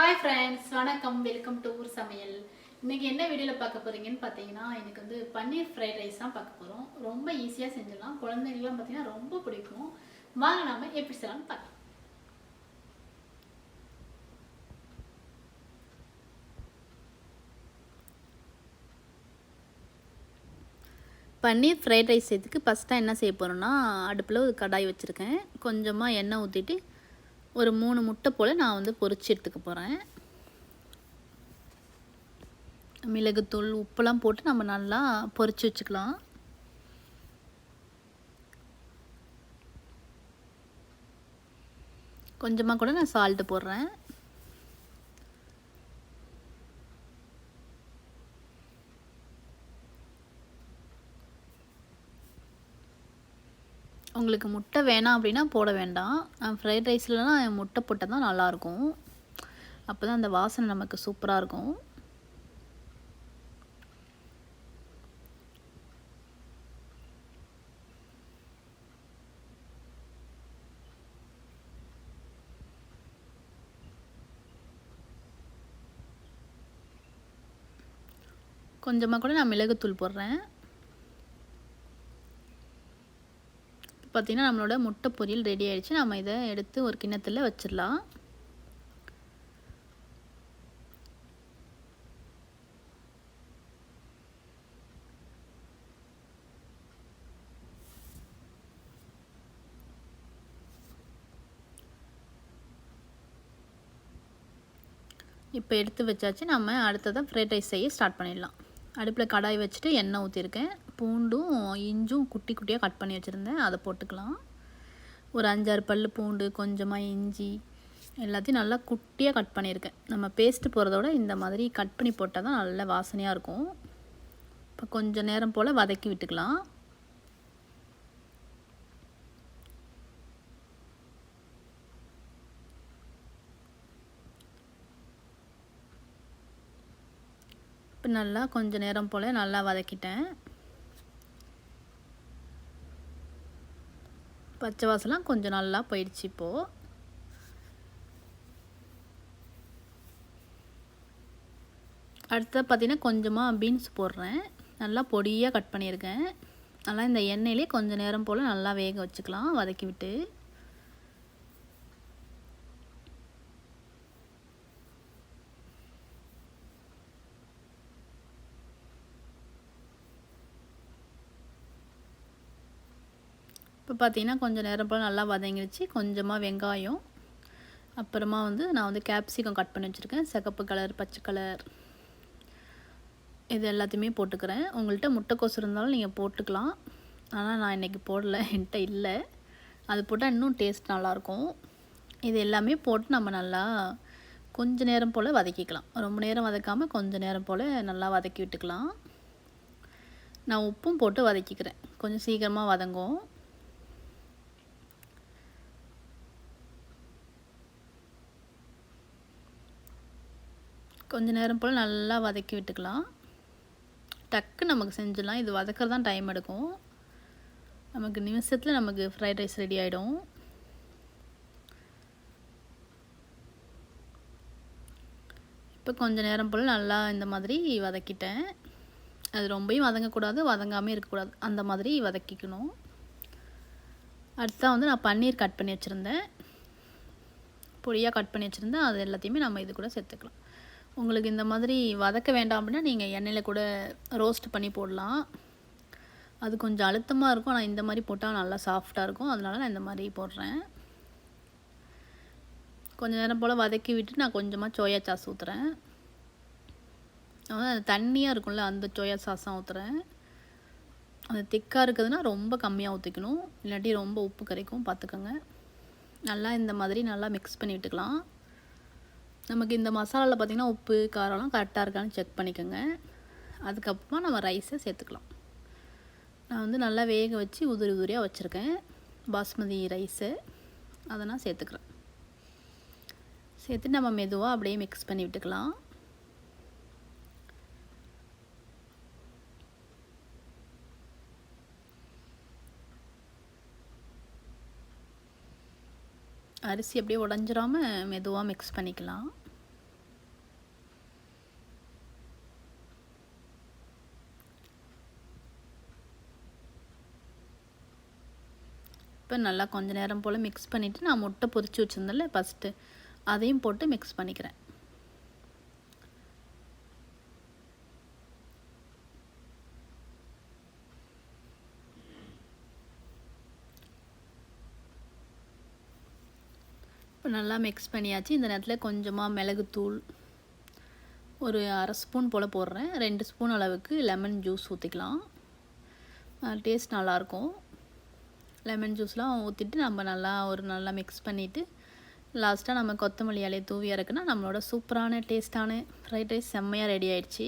Hi friends, வணக்கம். Welcome to ஊர் சமையல். இன்றைக்கி என்ன வீடியோவில் பார்க்க போகிறீங்கன்னு பார்த்தீங்கன்னா, எனக்கு வந்து பன்னீர் ஃப்ரைட் ரைஸ் தான் பார்க்க போகிறோம். ரொம்ப ஈஸியாக செஞ்சிடலாம். குழந்தைங்களாம் பார்த்தீங்கன்னா ரொம்ப பிடிக்கும். வாங்க நாம எப்படி செய்யலாம்னு பார்க்கலாம். பன்னீர் ஃப்ரைட் ரைஸ் செய்யறதுக்கு ஃபஸ்ட்டாக என்ன செய்ய போகிறோன்னா, அடுப்பில் ஒரு கடாய் வச்சுருக்கேன். கொஞ்சமாக எண்ணெய் ஊற்றிட்டு ஒரு 3 முட்டை போல் நான் வந்து பொரிச்சு எடுத்துக்க போகிறேன். மிளகுத்தூள் உப்பெல்லாம் போட்டு நம்ம நல்லா பொரிச்சு வச்சுக்கலாம். கொஞ்சமாக கூட நான் சால்ட்டு போடுறேன். உங்களுக்கு முட்டை வேணாம் அப்படின்னா போட வேண்டாம். ஃப்ரைட் ரைஸ்லலாம் முட்டை போட்டால் தான் நல்லாயிருக்கும். அப்போ தான் அந்த வாசனை நமக்கு சூப்பராக இருக்கும். கொஞ்சமாக கூட நான் மிளகுத்தூள் போடுறேன். பார்த்திங்கன்னா நம்மளோட முட்டை பொரியல் ரெடி ஆகிடுச்சு. நம்ம இதை எடுத்து ஒரு கிண்ணத்தில் வச்சிடலாம். இப்போ எடுத்து வச்சாச்சு. நம்ம அடுத்ததான் ஃப்ரைட் ரைஸ் செய்ய ஸ்டார்ட் பண்ணிடலாம். அடுப்பில் கடாய் வச்சுட்டு எண்ணெய் ஊற்றிருக்கேன். பூண்டும் இஞ்சும் குட்டி குட்டியாக கட் பண்ணி வச்சுருந்தேன், அதை போட்டுக்கலாம். ஒரு 5-6 பல் பூண்டு, கொஞ்சமாக இஞ்சி எல்லாத்தையும் நல்லா குட்டியாக கட் பண்ணியிருக்கேன். நம்ம பேஸ்ட்டு போகிறதோட இந்த மாதிரி கட் பண்ணி போட்டால் தான் நல்ல வாசனையாக இருக்கும். இப்போ கொஞ்சம் நேரம் போல் வதக்கி விட்டுக்கலாம். இப்போ நல்லா கொஞ்சம் நேரம் போல் நல்லா வதக்கிட்டேன். பச்சை வாசலாம் கொஞ்சம் நல்லா போயிடுச்சு. இப்போது அடுத்தது பார்த்திங்கன்னா கொஞ்சமாக பீன்ஸ் போடுறேன். நல்லா பொடியாக கட் பண்ணியிருக்கேன். நல்லா இந்த எண்ணெயிலே கொஞ்சம் நேரம் போல் நல்லா வேக வச்சுக்கலாம், வதக்கி விட்டு. இப்போ பார்த்திங்கன்னா கொஞ்சம் நேரம் போல் நல்லா வதங்கிடுச்சு. கொஞ்சமாக வெங்காயம், அப்புறமா வந்து நான் வந்து கேப்சிகம் கட் பண்ணி வச்சுருக்கேன். சிகப்பு கலர், பச்சை கலர், இது எல்லாத்தையுமே போட்டுக்கிறேன். உங்கள்கிட்ட முட்டைக்கோஸ் இருந்தாலும் நீங்கள் போட்டுக்கலாம். ஆனால் நான் இன்றைக்கி போடலை, என்கிட்ட இல்லை. அது போட்டால் இன்னும் டேஸ்ட் நல்லாயிருக்கும். இது எல்லாமே போட்டு நம்ம நல்லா கொஞ்சம் நேரம் போல் வதக்கிக்கலாம். ரொம்ப நேரம் வதக்காமல் கொஞ்சம் நேரம் போல் நல்லா வதக்கி விட்டுக்கலாம். நான் உப்பும் போட்டு வதக்கிக்கிறேன், கொஞ்சம் சீக்கிரமாக வதங்கும். கொஞ்சம் நேரம் போல் நல்லா வதக்கி விட்டுக்கலாம். டக்கு நமக்கு செஞ்சிடலாம். இது வதக்கிறது தான் டைம் எடுக்கும். நமக்கு நிமிஷத்தில் நமக்கு ஃப்ரைட் ரைஸ் ரெடி ஆகிடும். இப்போ கொஞ்சம் நேரம் போல் நல்லா இந்த மாதிரி வதக்கிட்டேன். அது ரொம்பவும் வதங்கக்கூடாது, வதங்காமல் இருக்கக்கூடாது, அந்த மாதிரி வதக்கிக்கணும். அடுத்ததான் வந்து நான் பன்னீர் கட் பண்ணி வச்சுருந்தேன், பொடியாக கட் பண்ணி வச்சுருந்தேன். அது எல்லாத்தையுமே நம்ம இது கூட சேர்த்துக்கலாம். உங்களுக்கு இந்த மாதிரி வதக்க வேண்டாம் அப்படின்னா நீங்கள் எண்ணெயில் கூட ரோஸ்ட் பண்ணி போடலாம். அது கொஞ்சம் அழுத்தமாக இருக்கும். ஆனால் இந்த மாதிரி போட்டால் நல்லா சாஃப்டாக இருக்கும். அதனால நான் இந்த மாதிரி போடுறேன். கொஞ்சம் நேரம் போல் வதக்கி விட்டு நான் கொஞ்சமாக சோயா சாஸ் ஊற்றுறேன். அது தண்ணியாக இருக்கும்ல, அந்த சோயா சாஸ் தான் ஊற்றுறேன். அது திக்காக இருக்குதுன்னா ரொம்ப கம்மியாக ஊற்றிக்கணும், இல்லாட்டி ரொம்ப உப்பு கரைக்கும், பார்த்துக்கோங்க. நல்லா இந்த மாதிரி நல்லா மிக்ஸ் பண்ணி விட்டுக்கலாம். நமக்கு இந்த மசாலாவில் பார்த்திங்கன்னா உப்பு காரம்லாம் கரெக்டாக இருக்கான்னு செக் பண்ணிக்கோங்க. அதுக்கப்புறமா நம்ம ரைஸை சேர்த்துக்கலாம். நான் வந்து நல்லா வேக வச்சு உதிரி உதிரியாக வச்சுருக்கேன் பாஸ்மதி ரைஸு, அதை நான் சேர்த்துக்கிறேன். சேர்த்து நம்ம மெதுவாக அப்படியே மிக்ஸ் பண்ணி விட்டுக்கலாம். அரிசி அப்படியே உடஞ்சிராமல் மெதுவாக மிக்ஸ் பண்ணிக்கலாம். இப்போ நல்லா கொஞ்ச நேரம் போல் மிக்ஸ் பண்ணிவிட்டு நான் முட்டை பொரிச்சு வச்சுருந்தேன்ல ஃபஸ்ட்டு அதையும் போட்டு மிக்ஸ் பண்ணிக்கிறேன். இப்போ நல்லா மிக்ஸ் பண்ணியாச்சு. இந்த நேரத்தில் கொஞ்சமாக மிளகுத்தூள் ஒரு 1/2 ஸ்பூன் போல் போடுறேன். 2 ஸ்பூன் அளவுக்கு லெமன் ஜூஸ் ஊற்றிக்கலாம். டேஸ்ட் நல்லாயிருக்கும். லெமன் ஜூஸ்லாம் ஊற்றிட்டு நம்ம நல்லா மிக்ஸ் பண்ணிவிட்டு லாஸ்ட்டாக நம்ம கொத்தமல்லி இலையை தூவி இறக்குனா நம்மளோட சூப்பரான டேஸ்ட்டான ஃப்ரைட் ரைஸ் செம்மையாக ரெடி ஆகிடுச்சு.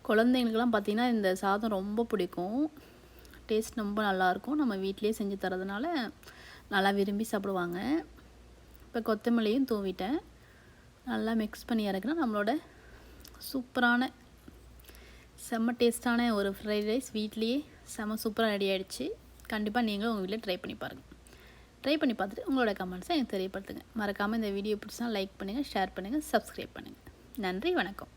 குழந்தைங்களுக்கெல்லாம் பார்த்திங்கன்னா இந்த சாதம் ரொம்ப பிடிக்கும். டேஸ்ட் ரொம்ப நல்லாயிருக்கும். நம்ம வீட்டிலேயே செஞ்சு தரதுனால நல்லா விரும்பி சாப்பிடுவாங்க. இப்போ கொத்தமல்லியும் தூவிட்டேன். நல்லா மிக்ஸ் பண்ணி இறக்குனா நம்மளோட சூப்பரான செம்ம டேஸ்ட்டான ஒரு ஃப்ரைட் ரைஸ் வீட்லேயே செம்ம சூப்பராக ரெடி ஆகிடுச்சு. கண்டிப்பாக நீங்களும் உங்கள் வீட்டில் ட்ரை பண்ணி பாருங்கள். ட்ரை பண்ணி பார்த்துட்டு உங்களோட கமெண்ட்ஸை எனக்கு தெரியப்படுத்துங்க. மறக்காமல் இந்த வீடியோ பிடிச்சா லைக் பண்ணுங்கள், ஷேர் பண்ணுங்கள், சப்ஸ்கிரைப் பண்ணுங்கள். நன்றி, வணக்கம்.